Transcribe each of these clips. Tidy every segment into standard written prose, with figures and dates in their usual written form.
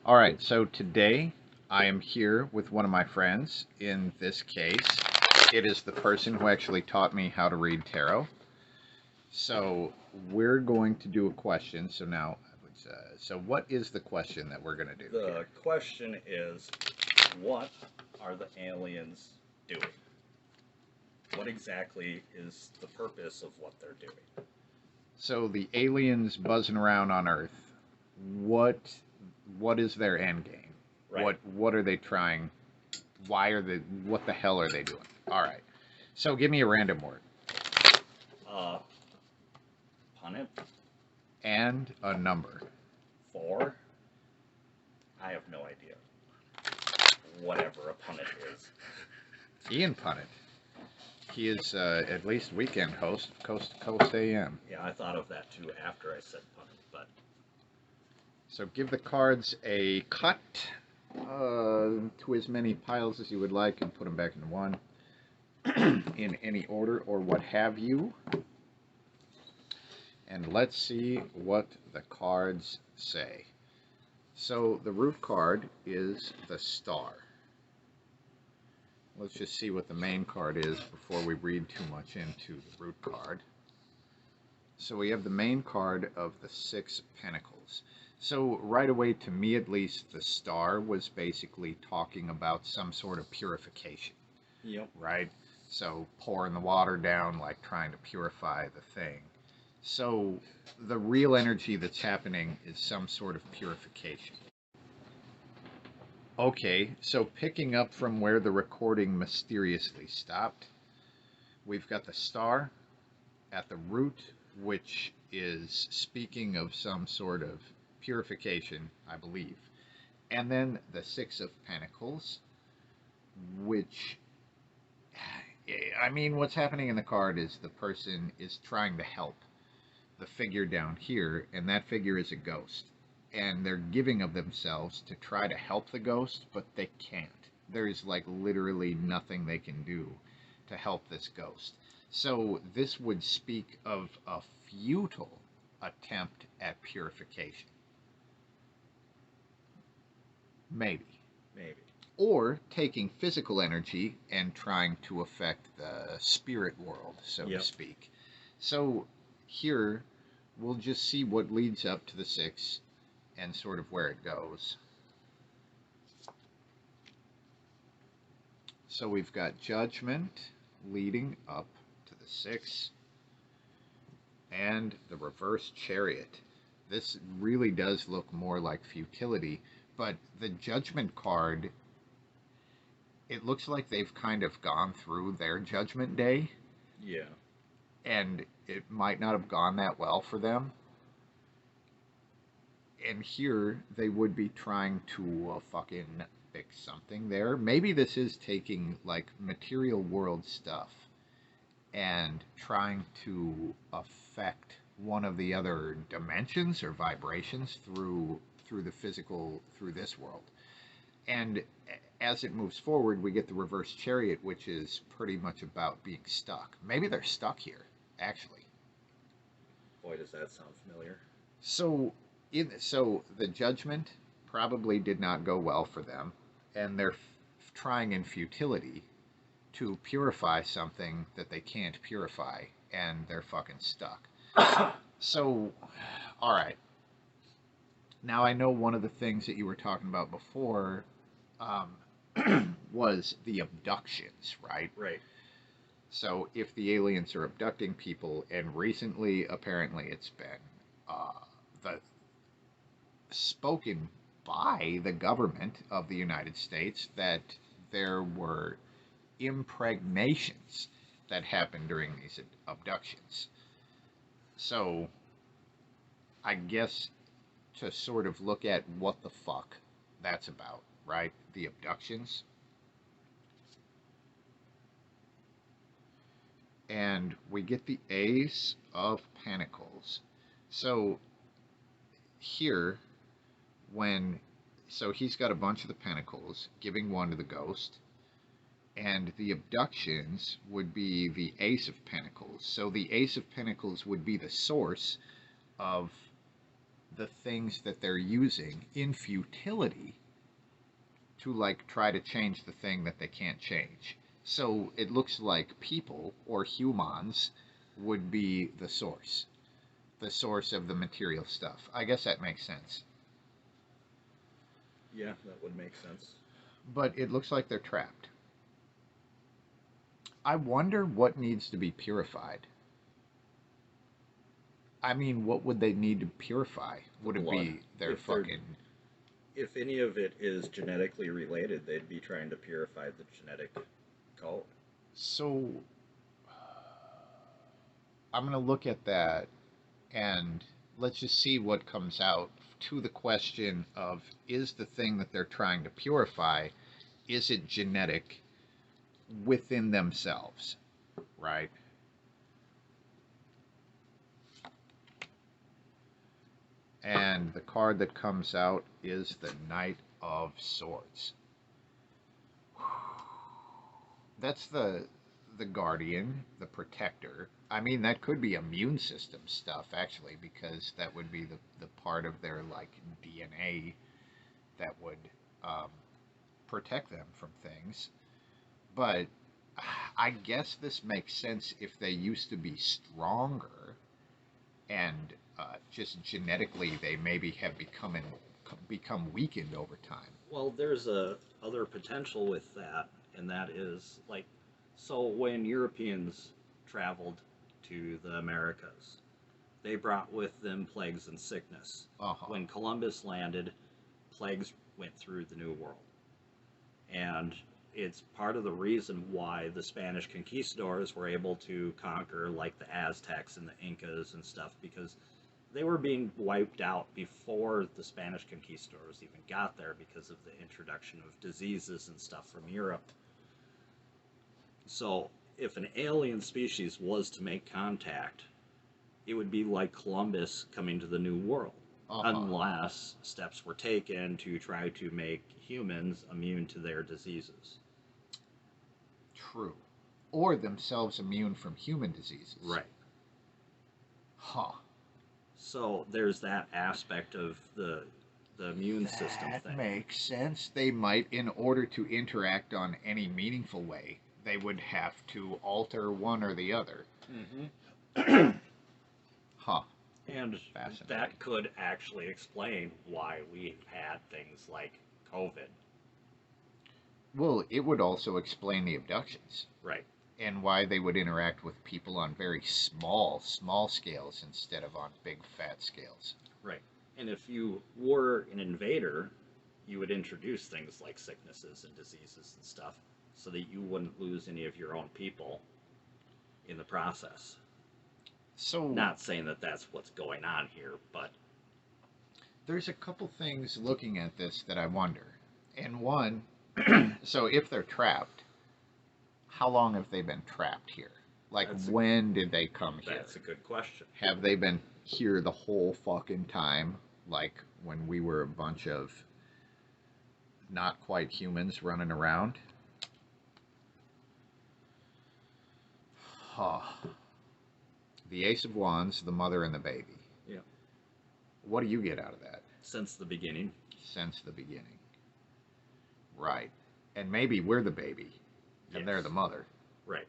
All right, so today I am here with one of my friends. In this case, it is the person who actually taught me how to read tarot. So we're going to do a question. So what is the question that we're going to do? The here? question is, what are the aliens doing? What exactly is the purpose of what they're doing? So the aliens buzzing around on Earth, what is their end game? Right. What are they trying? Why are they? What the hell are they doing? All right. So give me a random word. Punnet? And a number. 4? I have no idea. Whatever a punnet is. Ian Punnett. He is at least weekend host of Coast to Coast AM. Yeah, I thought of that too after I said punnet, but... So give the cards a cut to as many piles as you would like and put them back into one in any order or what have you. And let's see what the cards say. So the root card is the Star. Let's just see what the main card is before we read too much into the root card. So we have the main card of the Six of Pentacles. So right away, to me at least, the Star was basically talking about some sort of purification. Yep. Right? So pouring the water down, like trying to purify the thing. So the real energy that's happening is some sort of purification. Okay, so picking up from where the recording mysteriously stopped, we've got the Star at the root, which is speaking of some sort of purification, I believe. And then the Six of Pentacles, which, I mean, what's happening in the card is the person is trying to help the figure down here, and that figure is a ghost. And they're giving of themselves to try to help the ghost, but they can't. There's like literally nothing they can do to help this ghost. So this would speak of a futile attempt at purification. Maybe. Or taking physical energy and trying to affect the spirit world, so to speak. So here we'll just see what leads up to the Six and sort of where it goes. So we've got Judgment leading up to the Six and the reverse Chariot. This really does look more like futility, but the Judgment card, it looks like they've kind of gone through their Judgment Day. Yeah. And it might not have gone that well for them. And here they would be trying to fucking fix something there. Maybe this is taking like material world stuff and trying to affect one of the other dimensions or vibrations through the physical, through this world. And as it moves forward, we get the reverse Chariot, which is pretty much about being stuck. Maybe they're stuck here, actually. Boy, does that sound familiar. So the Judgment probably did not go well for them, and they're trying in futility to purify something that they can't purify, and they're fucking stuck. So, all right. Now I know one of the things that you were talking about before was the abductions, right? Right. So if the aliens are abducting people, and recently apparently it's been spoken by the government of the United States that there were impregnations that happened during these abductions. So I guess to sort of look at what the fuck that's about, right? The abductions. And we get the Ace of Pentacles. So here, so he's got a bunch of the Pentacles, giving one to the ghost, and the abductions would be the Ace of Pentacles. So the Ace of Pentacles would be the source of the things that they're using in futility to like try to change the thing that they can't change. So it looks like people or humans would be the source of the material stuff. I guess that makes sense. Yeah, that would make sense. But it looks like they're trapped. I wonder what needs to be purified. I mean, what would they need to purify? Would it Blood. be their If they're- fucking. If any of it is genetically related, they'd be trying to purify the genetic code. So. I'm going to look at that and let's just see what comes out to the question of is the thing that they're trying to purify, is it genetic within themselves, right? And the card that comes out is the Knight of Swords. That's the guardian, the protector. I mean, that could be immune system stuff actually, because that would be the part of their like DNA that would protect them from things. But I guess this makes sense if they used to be stronger and just genetically they maybe have become weakened over time. Well, there's a other potential with that, and that is like, so when Europeans traveled to the Americas, they brought with them plagues and sickness. Uh-huh. When Columbus landed, plagues went through the New World, and it's part of the reason why the Spanish conquistadors were able to conquer like the Aztecs and the Incas and stuff, because they were being wiped out before the Spanish conquistadors even got there because of the introduction of diseases and stuff from Europe. So if an alien species was to make contact, it would be like Columbus coming to the New World, unless steps were taken to try to make humans immune to their diseases. True. Or themselves immune from human diseases. Right. Huh. So there's that aspect of the immune system That thing. makes sense. They might, in order to interact on any meaningful way, they would have to alter one or the other. Mm-hmm. Huh. And that could actually explain why we've had things like COVID. Well, it would also explain the abductions. Right. And why they would interact with people on very small scales instead of on big fat scales. Right. And if you were an invader, you would introduce things like sicknesses and diseases and stuff so that you wouldn't lose any of your own people in the process. So, not saying that that's what's going on here, but there's a couple things looking at this that I wonder. And one, so if they're trapped, how long have they been trapped here? Like, when did they come here? That's a good question. Have they been here the whole fucking time? Like, when we were a bunch of not quite humans running around? Huh. The Ace of Wands, the mother and the baby. Yeah. What do you get out of that? Since the beginning. Since the beginning. Right. And maybe we're the baby. And they're the mother. Right.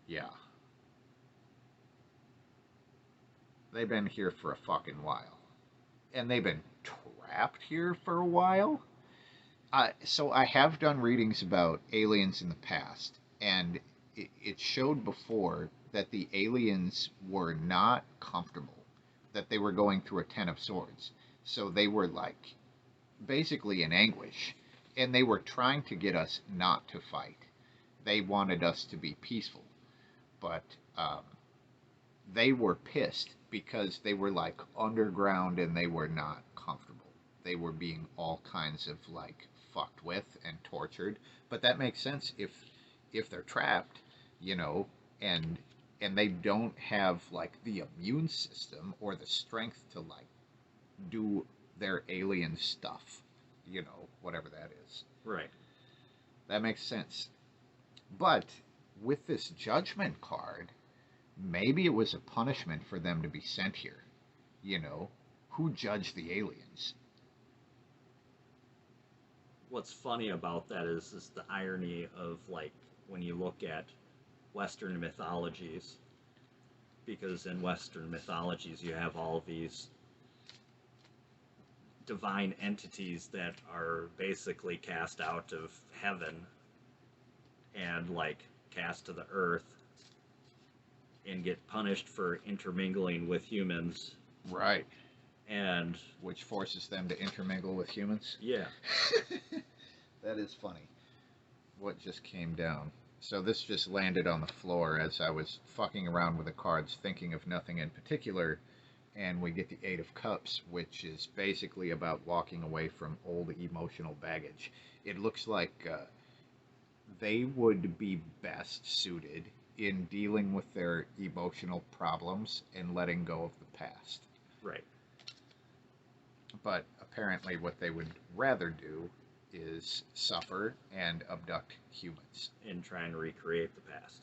Yeah. They've been here for a fucking while. And they've been trapped here for a while? So I have done readings about aliens in the past. And it showed before that the aliens were not comfortable. That they were going through a 10 of swords. So they were like basically in anguish. And they were trying to get us not to fight. They wanted us to be peaceful. But they were pissed because they were like underground and they were not comfortable. They were being all kinds of like fucked with and tortured. But that makes sense if they're trapped, you know, and they don't have like the immune system or the strength to like do their alien stuff, you know, whatever that is. Right. That makes sense. But with this judgment card, maybe it was a punishment for them to be sent here. You know, who judged the aliens? What's funny about that is the irony of, like, when you look at Western mythologies, because in Western mythologies you have all these divine entities that are basically cast out of heaven and, like, cast to the earth and get punished for intermingling with humans. Right. And Which forces them to intermingle with humans. yeah, That is funny. What just came down? So this just landed on the floor as I was fucking around with the cards, thinking of nothing in particular, and we get the Eight of Cups, which is basically about walking away from old emotional baggage. It looks like they would be best suited in dealing with their emotional problems and letting go of the past. right. But apparently, what they would rather do is suffer and abduct humans. In trying to recreate the past.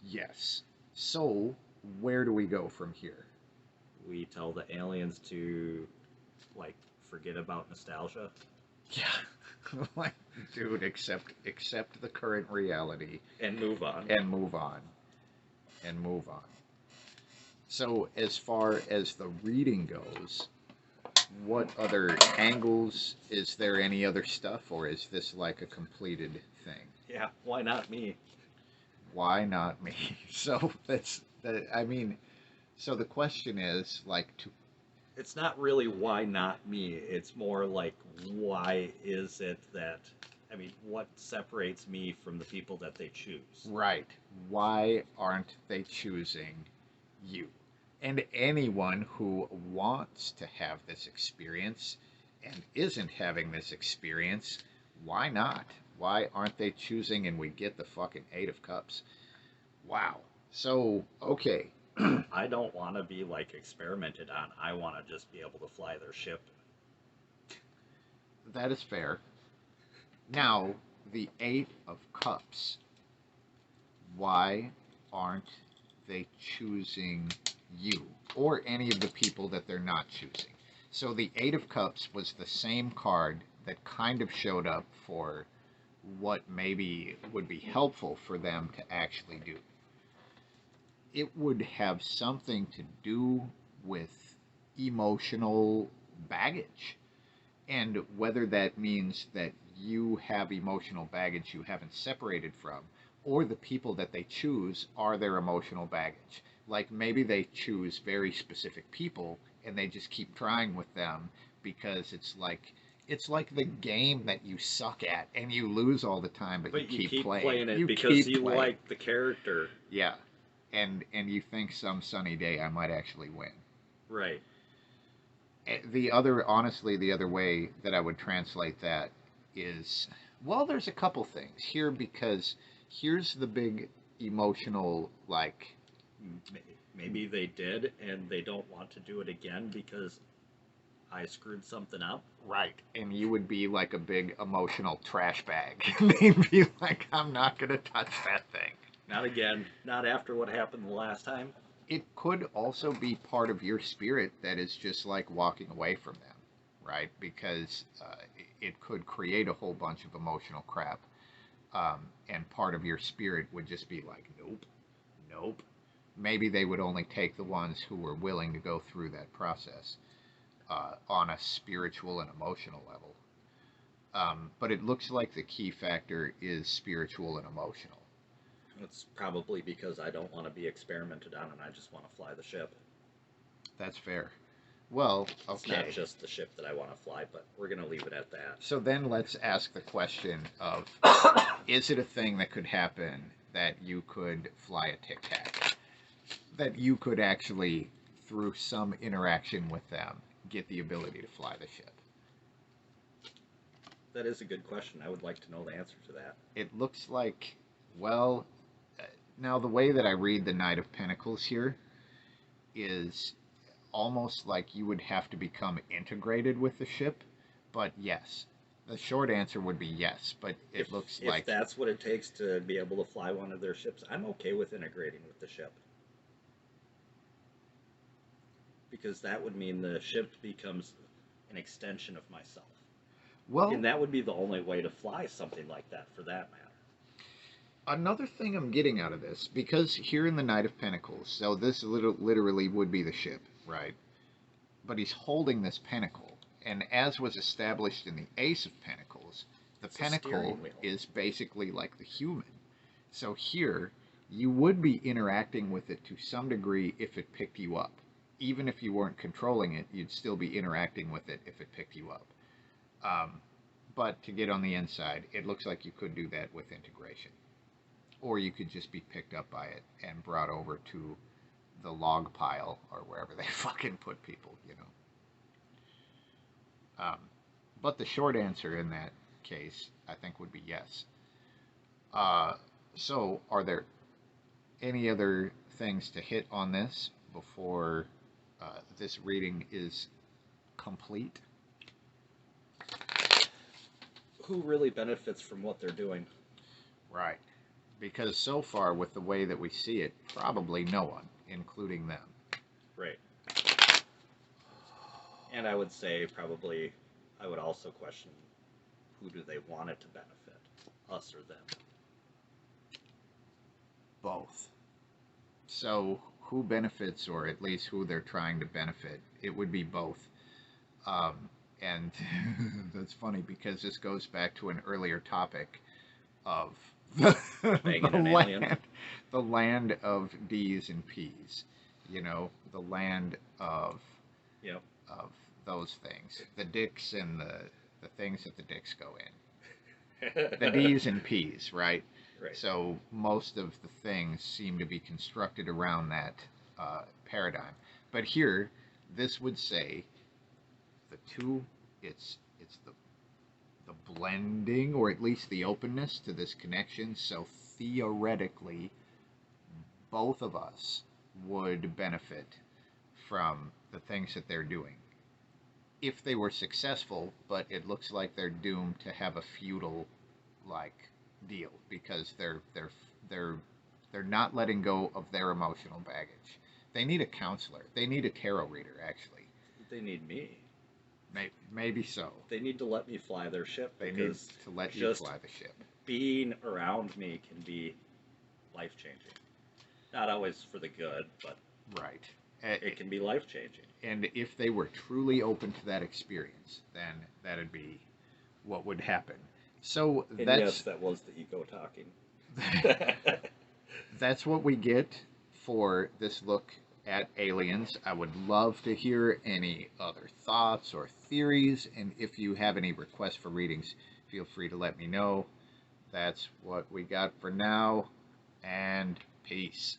Yes. So, where do we go from here? We tell the aliens to, like, forget about nostalgia. Yeah. Like, dude, accept the current reality And move on. and move on. And move on. So, as far as the reading goes, what other angles? Is there any other stuff, or is this like a completed thing? Yeah, why not me? Why not me? So that's that. I mean, so the question is like, to It's not really why not me. It's more like, why is it that, I mean, what separates me from the people that they choose? right? Why aren't they choosing you? And anyone who wants to have this experience and isn't having this experience, why not? Why aren't they choosing? And we get the fucking Eight of Cups. Wow. So, okay. I don't want to be, like, experimented on. I want to just be able to fly their ship. That is fair. Now, the Eight of Cups. Why aren't they choosing you or any of the people that they're not choosing? So the Eight of Cups was the same card that kind of showed up for what maybe would be helpful for them to actually do. It would have something to do with emotional baggage. And whether that means that you have emotional baggage you haven't separated from, or the people that they choose are their emotional baggage. Like maybe they choose very specific people and they just keep trying with them because it's like the game that you suck at and you lose all the time, but you keep playing. playing it You because keep you playing. like the character. Yeah. And you think some sunny day I might actually win. Right. The other, honestly, the other way that I would translate that is, well, there's a couple things here because here's the big emotional, like, Maybe they did and they don't want to do it again because I screwed something up. right, and you would be like a big emotional trash bag. They'd be like, I'm not going to touch that thing. Not again. Not after what happened the last time. It could also be part of your spirit that is just like walking away from them, right? Because it could create a whole bunch of emotional crap. And part of your spirit would just be like, nope, nope. Maybe they would only take the ones who were willing to go through that process on a spiritual and emotional level. But it looks like the key factor is spiritual and emotional. It's probably because I don't want to be experimented on and I just want to fly the ship. That's fair. Well, It's okay. not just the ship that I want to fly, but we're going to leave it at that. So then let's ask the question of, is it a thing that could happen that you could fly a Tic Tac? That you could actually, through some interaction with them, get the ability to fly the ship? That is a good question. I would like to know the answer to that. It looks like, well, now the way that I read the Knight of Pentacles here is almost like you would have to become integrated with the ship, but yes. The short answer would be yes, but it looks like... If that's what it takes to be able to fly one of their ships, I'm okay with integrating with the ship. because that would mean the ship becomes an extension of myself. Well, And that would be the only way to fly something like that, for that matter. another thing I'm getting out of this, because here in the Knight of Pentacles, so this literally would be the ship, right? But he's holding this pentacle, and as was established in the Ace of Pentacles, the It's a steering pentacle wheel. is basically like the human. So here, you would be interacting with it to some degree if it picked you up. Even if you weren't controlling it, you'd still be interacting with it if it picked you up. But to get on the inside, it looks like you could do that with integration. Or you could just be picked up by it and brought over to the log pile or wherever they fucking put people, you know. But the short answer in that case, I think, would be yes. So, are there any other things to hit on this before this reading is complete? Who really benefits from what they're doing? Right. Because so far, with the way that we see it, probably no one, including them. Right. And I would say probably, I would also question, who do they want it to benefit, us or them? Both. So, who benefits, or at least who they're trying to benefit? It would be both. And that's funny because this goes back to an earlier topic of Banging an alien. the land of D's and P's. You know, the land of Yep. of those things, the dicks and the things that the dicks go in, the D's and P's, right? Right. So most of the things seem to be constructed around that paradigm. But here, this would say the two. It's the blending, or at least the openness to this connection. So theoretically, both of us would benefit from the things that they're doing if they were successful, but it looks like they're doomed to have a feudal like deal because they're not letting go of their emotional baggage. They need a counselor. They need a tarot reader, actually. They need me. Maybe so. They need to let me fly their ship. They need because to let you just fly the ship. being around me can be life changing. Not always for the good, but Right. it can be life changing. And if they were truly open to that experience, then that'd be what would happen. So And that's yes, that was the ego talking. that's what we get for this look at aliens. I would love to hear any other thoughts or theories, and if you have any requests for readings, feel free to let me know. That's what we got for now, and peace.